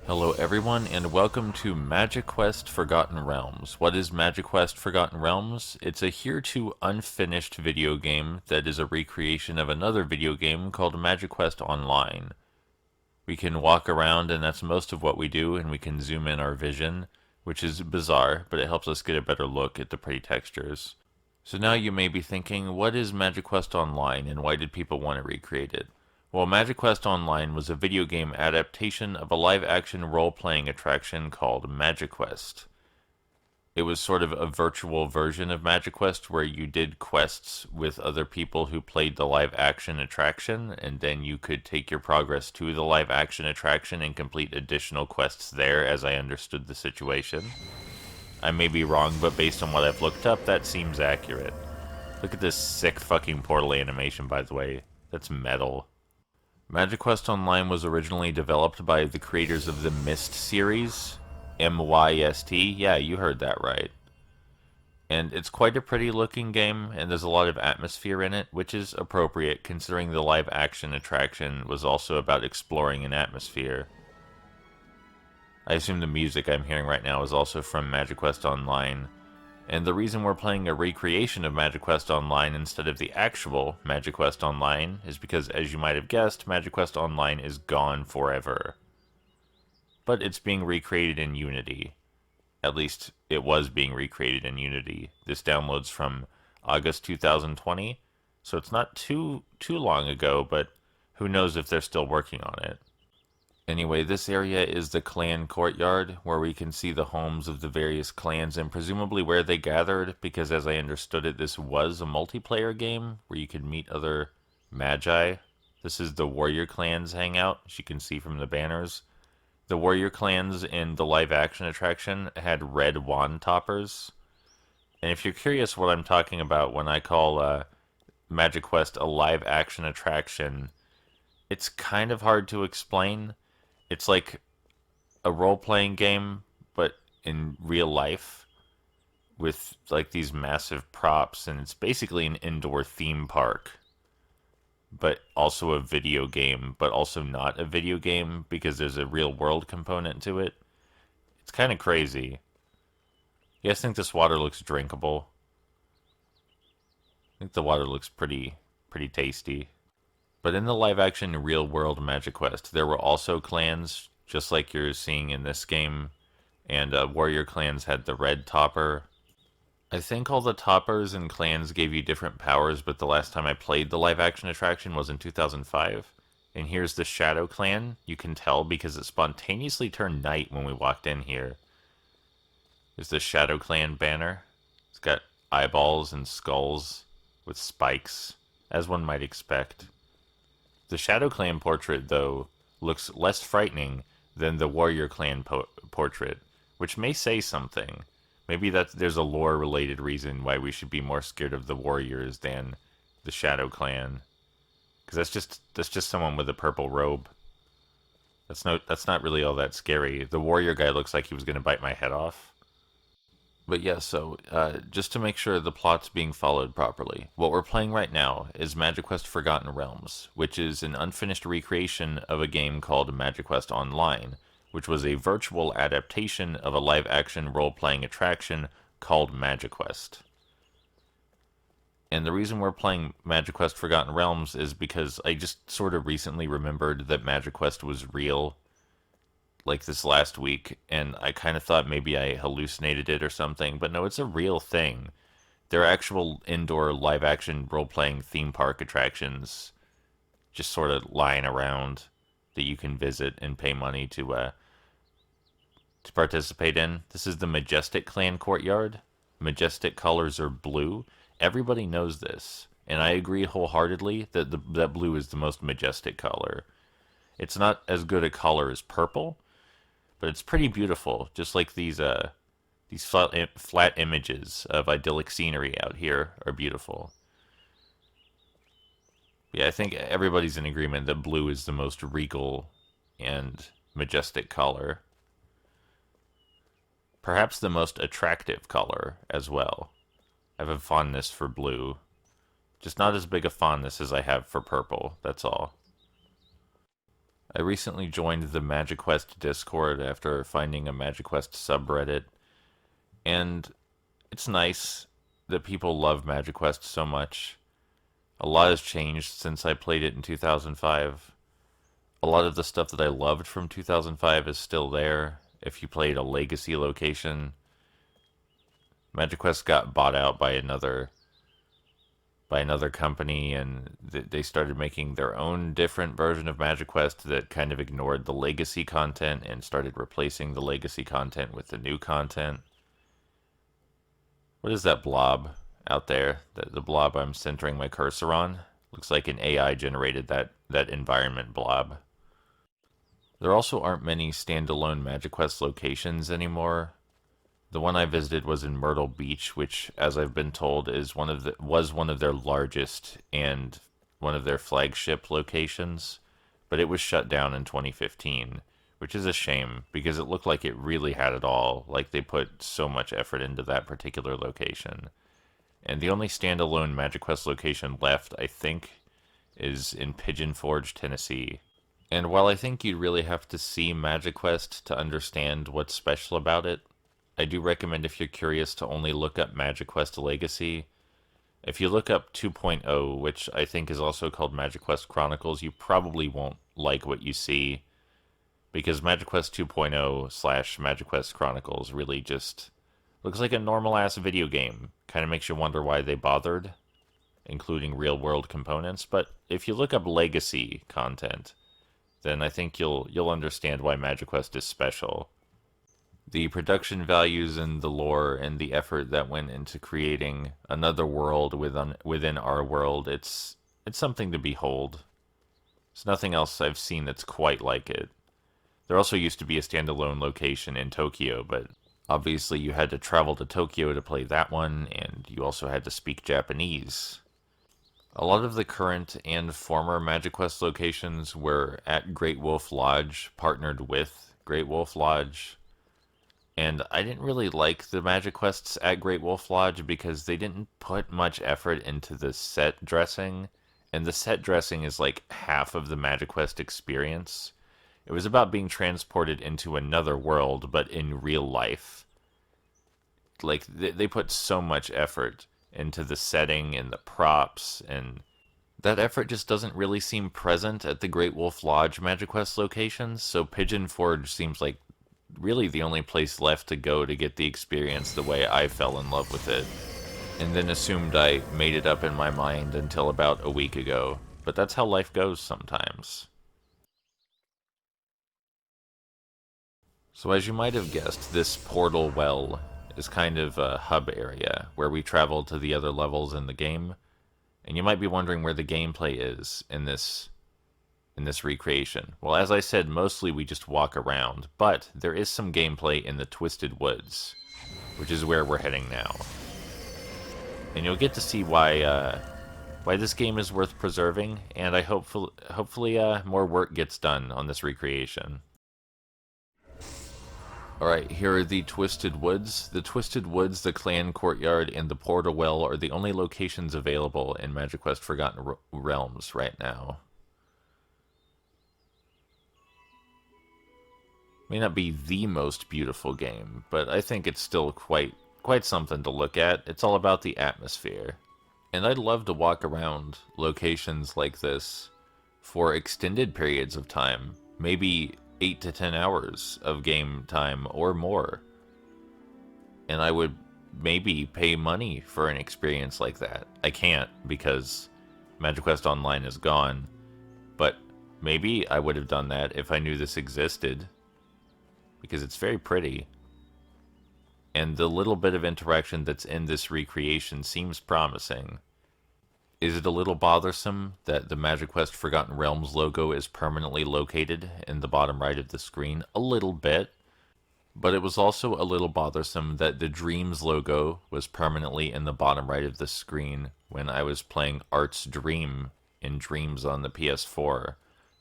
Hello everyone, and welcome to MagiQuest Forgotten Realms. What is MagiQuest Forgotten Realms? It's a hereto unfinished video game that is a recreation of another video game called MagiQuest Online. We can walk around, and that's most of what we do, and we can zoom in our vision, which is bizarre, but it helps us get a better look at the pretty textures. So now you may be thinking, what is MagiQuest Online, and why did people want to recreate it? Well, MagiQuest Online was a video game adaptation of a live-action role-playing attraction called MagiQuest. It was sort of a virtual version of MagiQuest where you did quests with other people who played the live-action attraction, and then you could take your progress to the live-action attraction and complete additional quests there, as I understood the situation. I may be wrong, but based on what I've looked up, that seems accurate. Look at this sick fucking portal animation, by the way. That's metal. MagiQuest Online was originally developed by the creators of the Myst series. M-Y-S-T. Yeah, you heard that right. And it's quite a pretty looking game, and there's a lot of atmosphere in it, which is appropriate considering the live action attraction was also about exploring an atmosphere. I assume the music I'm hearing right now is also from MagiQuest Online. And the reason we're playing a recreation of MagiQuest Online instead of the actual MagiQuest Online is because, as you might have guessed, MagiQuest Online is gone forever. But it's being recreated in Unity. At least, it was being recreated in Unity. This downloads from August 2020, so it's not too long ago, but who knows if they're still working on it. Anyway, this area is the clan courtyard, where we can see the homes of the various clans and presumably where they gathered, because as I understood it, this was a multiplayer game where you could meet other magi. This is the warrior clans hangout, as you can see from the banners. The warrior clans in the live-action attraction had red wand toppers. And if you're curious what I'm talking about when I call MagiQuest a live-action attraction, it's kind of hard to explain. It's like a role-playing game, but in real life, with like these massive props, and it's basically an indoor theme park, but also a video game, but also not a video game because there's a real-world component to it. It's kind of crazy. You guys think this water looks drinkable? I think the water looks pretty tasty. But in the live-action real-world MagiQuest, there were also clans, just like you're seeing in this game, and warrior clans had the red topper. I think all the toppers and clans gave you different powers, but the last time I played the live-action attraction was in 2005. And here's the Shadow Clan. You can tell because it spontaneously turned night when we walked in here. There's the Shadow Clan banner. It's got eyeballs and skulls with spikes, as one might expect. The Shadow Clan portrait, though, looks less frightening than the Warrior Clan portrait, which may say something. Maybe there's a lore-related reason why we should be more scared of the Warriors than the Shadow Clan. Because that's just someone with a purple robe. That's not really all that scary. The Warrior guy looks like he was going to bite my head off. But yeah, so just to make sure the plot's being followed properly, what we're playing right now is MagiQuest Forgotten Realms, which is an unfinished recreation of a game called MagiQuest Online, which was a virtual adaptation of a live-action role-playing attraction called MagiQuest. And the reason we're playing MagiQuest Forgotten Realms is because I just sort of recently remembered that MagiQuest was real, like this last week, and I kind of thought maybe I hallucinated it or something, but no, it's a real thing. There are actual indoor live-action role-playing theme park attractions just sort of lying around that you can visit and pay money to participate in. This is the Majestic Clan Courtyard. Majestic colors are blue. Everybody knows this, and I agree wholeheartedly that that blue is the most majestic color. It's not as good a color as purple, but it's pretty beautiful, just like these flat images of idyllic scenery out here are beautiful. Yeah, I think everybody's in agreement that blue is the most regal and majestic color. Perhaps the most attractive color as well. I have a fondness for blue. Just not as big a fondness as I have for purple, that's all. I recently joined the MagiQuest Discord after finding a MagiQuest subreddit, and it's nice that people love MagiQuest so much. A lot has changed since I played it in 2005. A lot of the stuff that I loved from 2005 is still there. If you played a legacy location, MagiQuest got bought out by another company, and they started making their own different version of MagiQuest that kind of ignored the legacy content and started replacing the legacy content with the new content. What is that blob out there? The blob I'm centering my cursor on? Looks like an AI generated that environment blob. There also aren't many standalone MagiQuest locations anymore. The one I visited was in Myrtle Beach, which, as I've been told, was one of their largest and one of their flagship locations, but it was shut down in 2015, which is a shame because it looked like it really had it all, like they put so much effort into that particular location. And the only standalone MagiQuest location left, I think, is in Pigeon Forge, Tennessee. And while I think you'd really have to see MagiQuest to understand what's special about it, I do recommend, if you're curious, to only look up MagiQuest Legacy. If you look up 2.0, which I think is also called MagiQuest Chronicles, you probably won't like what you see, because MagiQuest 2.0 slash MagiQuest Chronicles really just looks like a normal-ass video game. Kind of makes you wonder why they bothered, including real-world components. But if you look up Legacy content, then I think you'll understand why MagiQuest is special. The production values and the lore and the effort that went into creating another world within our world, it's something to behold. There's nothing else I've seen that's quite like it. There also used to be a standalone location in Tokyo, but obviously you had to travel to Tokyo to play that one, and you also had to speak Japanese. A lot of the current and former MagiQuest locations were at Great Wolf Lodge, partnered with Great Wolf Lodge. And I didn't really like the MagiQuests at Great Wolf Lodge because they didn't put much effort into the set dressing. And the set dressing is like half of the MagiQuest experience. It was about being transported into another world, but in real life. Like, they put so much effort into the setting and the props, and that effort just doesn't really seem present at the Great Wolf Lodge MagiQuest locations, so Pigeon Forge seems like really the only place left to go to get the experience the way I fell in love with it, and then assumed I made it up in my mind until about a week ago. But that's how life goes sometimes. So as you might have guessed, this portal well is kind of a hub area where we travel to the other levels in the game, and you might be wondering where the gameplay is in this recreation. Well, as I said, mostly we just walk around, but there is some gameplay in the Twisted Woods, which is where we're heading now. And you'll get to see why this game is worth preserving, and I hopefully more work gets done on this recreation. Alright, here are the Twisted Woods. The Twisted Woods, the Clan Courtyard, and the Portal Well are the only locations available in MagiQuest Forgotten Realms right now. May not be the most beautiful game, but I think it's still quite something to look at. It's all about the atmosphere. And I'd love to walk around locations like this for extended periods of time, maybe 8 to 10 hours of game time or more. And I would maybe pay money for an experience like that. I can't because MagiQuest Online is gone, but maybe I would have done that if I knew this existed, because it's very pretty. And the little bit of interaction that's in this recreation seems promising. Is it a little bothersome that the MagiQuest Forgotten Realms logo is permanently located in the bottom right of the screen? A little bit. But it was also a little bothersome that the Dreams logo was permanently in the bottom right of the screen when I was playing Art's Dream in Dreams on the PS4.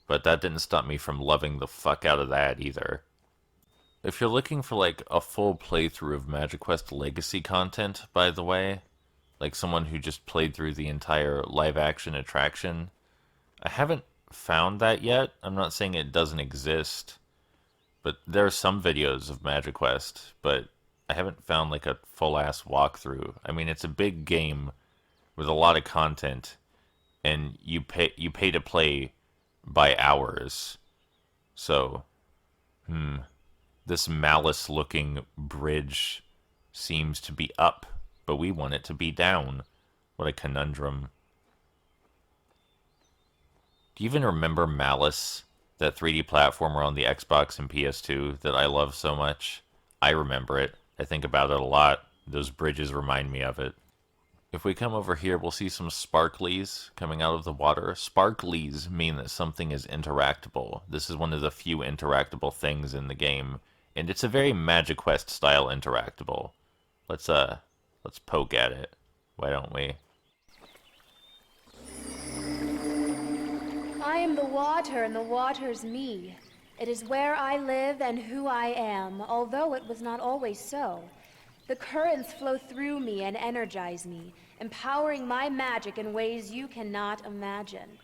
But that didn't stop me from loving the fuck out of that either. If you're looking for like a full playthrough of MagiQuest Legacy content, by the way, like someone who just played through the entire live-action attraction, I haven't found that yet. I'm not saying it doesn't exist, but there are some videos of MagiQuest, but I haven't found like a full-ass walkthrough. I mean, it's a big game with a lot of content, and you pay to play by hours. So, this malice-looking bridge seems to be up, but we want it to be down. What a conundrum. Do you even remember Malice, that 3D platformer on the Xbox and PS2 that I love so much? I remember it. I think about it a lot. Those bridges remind me of it. If we come over here, we'll see some sparklies coming out of the water. Sparklies mean that something is interactable. This is one of the few interactable things in the game, and it's a very MagiQuest style interactable. Let's poke at it. Why don't we? I am the water, and the water's me. It is where I live and who I am, although it was not always so. The currents flow through me and energize me, empowering my magic in ways you cannot imagine.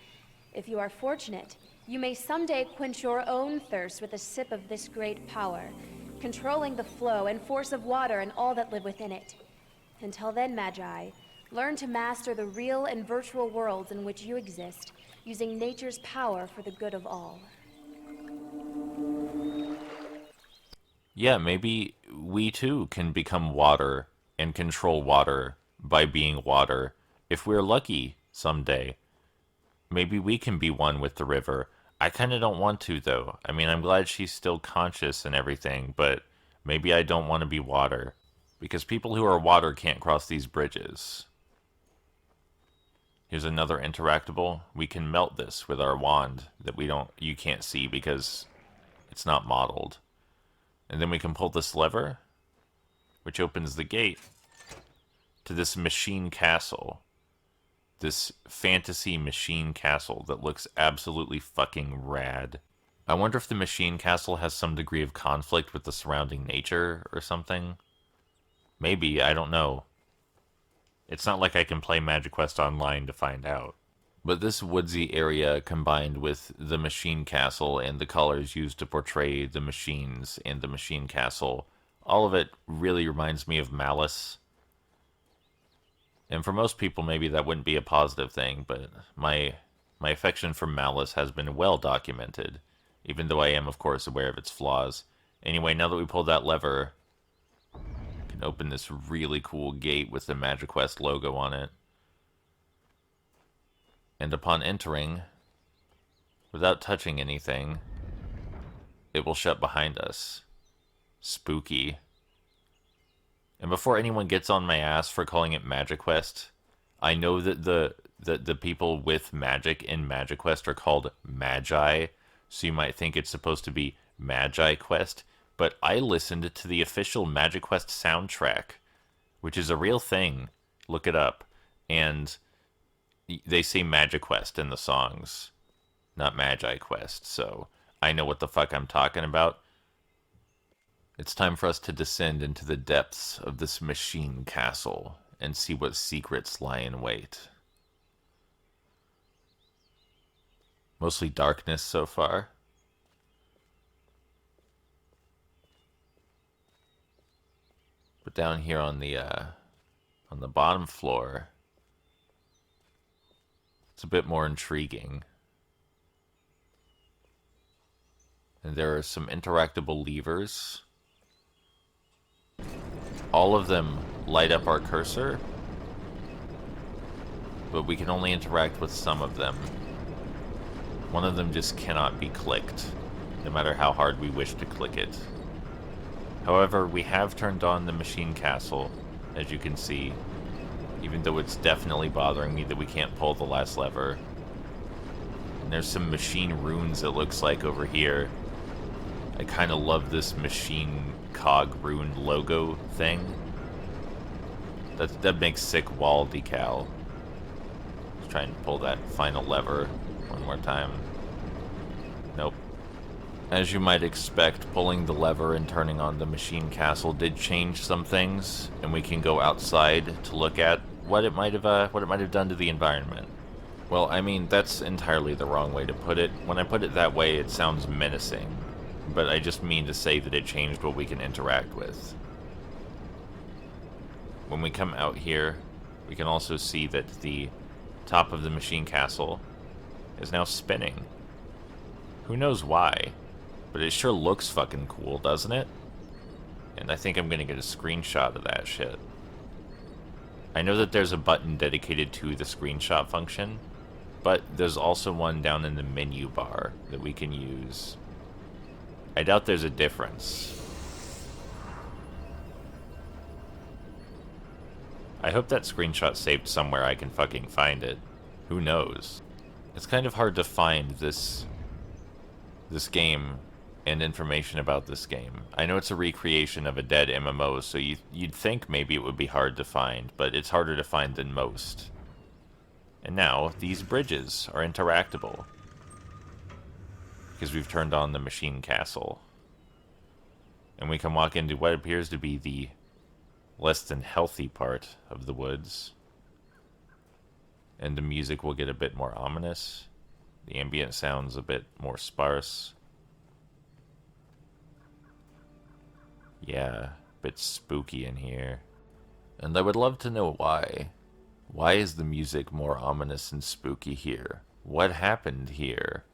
If you are fortunate, you may someday quench your own thirst with a sip of this great power, controlling the flow and force of water and all that live within it. Until then, Magi, learn to master the real and virtual worlds in which you exist, using nature's power for the good of all. Yeah, maybe we too can become water and control water by being water. If we're lucky someday, maybe we can be one with the river. I kind of don't want to, though. I mean, I'm glad she's still conscious and everything, but maybe I don't want to be water. Because people who are water can't cross these bridges. Here's another interactable. We can melt this with our wand that you can't see because it's not modeled. And then we can pull this lever, which opens the gate to this machine castle. This fantasy machine castle that looks absolutely fucking rad. I wonder if the machine castle has some degree of conflict with the surrounding nature or something. Maybe, I don't know. It's not like I can play MagiQuest online to find out. But this woodsy area combined with the machine castle and the colors used to portray the machines and the machine castle, all of it really reminds me of Malice. And for most people, maybe that wouldn't be a positive thing, but my affection for Malice has been well documented, even though I am, of course, aware of its flaws. Anyway, now that we pulled that lever, we can open this really cool gate with the MagiQuest logo on it. And upon entering, without touching anything, it will shut behind us. Spooky. And before anyone gets on my ass for calling it MagiQuest, I know that the people with magic in MagiQuest are called Magi, so you might think it's supposed to be MagiQuest, but I listened to the official MagiQuest soundtrack, which is a real thing. Look it up. And they say MagiQuest in the songs, not MagiQuest, so I know what the fuck I'm talking about. It's time for us to descend into the depths of this machine castle and see what secrets lie in wait. Mostly darkness so far. But down here on the bottom floor, it's a bit more intriguing. And there are some interactable levers. All of them light up our cursor, but we can only interact with some of them. One of them just cannot be clicked, no matter how hard we wish to click it. However, we have turned on the machine castle, as you can see, even though it's definitely bothering me that we can't pull the last lever. And there's some machine runes, it looks like, over here. I kind of love this machine cog rune logo thing. That makes sick wall decal. Let's try and pull that final lever one more time. Nope. As you might expect, pulling the lever and turning on the machine castle did change some things, and we can go outside to look at what it might have done to the environment. Well, I mean, that's entirely the wrong way to put it. When I put it that way, it sounds menacing. But I just mean to say that it changed what we can interact with. When we come out here, we can also see that the top of the machine castle is now spinning. Who knows why? But it sure looks fucking cool, doesn't it? And I think I'm gonna get a screenshot of that shit. I know that there's a button dedicated to the screenshot function, but there's also one down in the menu bar that we can use. I doubt there's a difference. I hope that screenshot saved somewhere I can fucking find it. Who knows? It's kind of hard to find this game and information about this game. I know it's a recreation of a dead MMO, so you'd think maybe it would be hard to find, but it's harder to find than most. And now, these bridges are interactable, because we've turned on the machine castle. And we can walk into what appears to be the less than healthy part of the woods. And the music will get a bit more ominous. The ambient sounds a bit more sparse. Yeah, a bit spooky in here. And I would love to know why. Why is the music more ominous and spooky here? What happened here?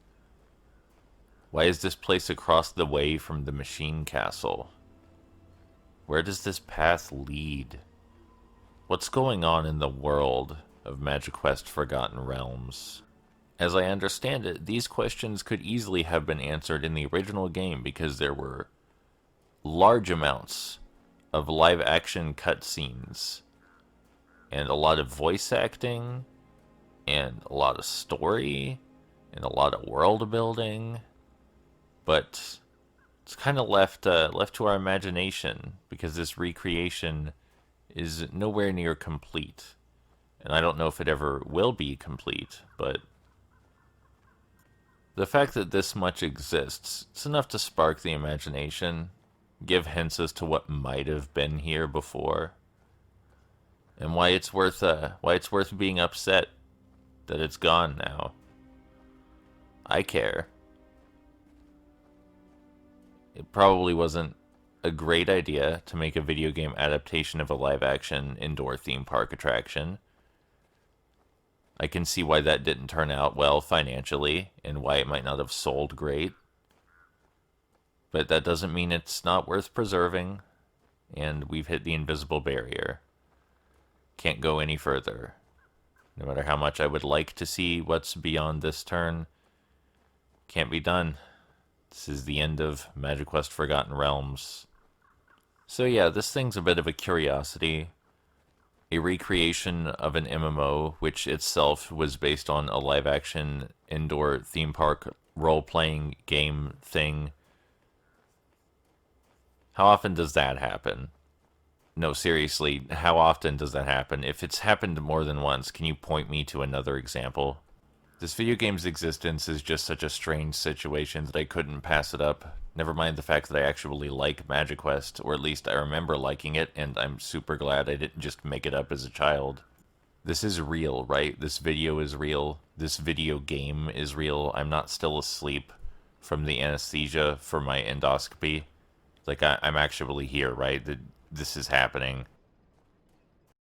Why is this place across the way from the machine castle? Where does this path lead? What's going on in the world of MagiQuest Forgotten Realms? As I understand it, these questions could easily have been answered in the original game because there were large amounts of live-action cutscenes and a lot of voice acting and a lot of story and a lot of world building, but it's kind of left to our imagination because this recreation is nowhere near complete, and I don't know if it ever will be complete, but the fact that this much exists, it's enough to spark the imagination, give hints as to what might have been here before, and why it's worth being upset that it's gone now. I care. It probably wasn't a great idea to make a video game adaptation of a live-action indoor theme park attraction. I can see why that didn't turn out well financially, and why it might not have sold great. But that doesn't mean it's not worth preserving, and we've hit the invisible barrier. Can't go any further. No matter how much I would like to see what's beyond this turn, can't be done. This is the end of MagiQuest Forgotten Realms. So yeah, this thing's a bit of a curiosity. A recreation of an MMO, which itself was based on a live-action indoor theme park role-playing game thing. How often does that happen? No, seriously, how often does that happen? If it's happened more than once, can you point me to another example? This video game's existence is just such a strange situation that I couldn't pass it up. Never mind the fact that I actually like MagiQuest, or at least I remember liking it, and I'm super glad I didn't just make it up as a child. This is real, right? This video is real. This video game is real. I'm not still asleep from the anesthesia for my endoscopy. Like, I'm actually here, right? This is happening.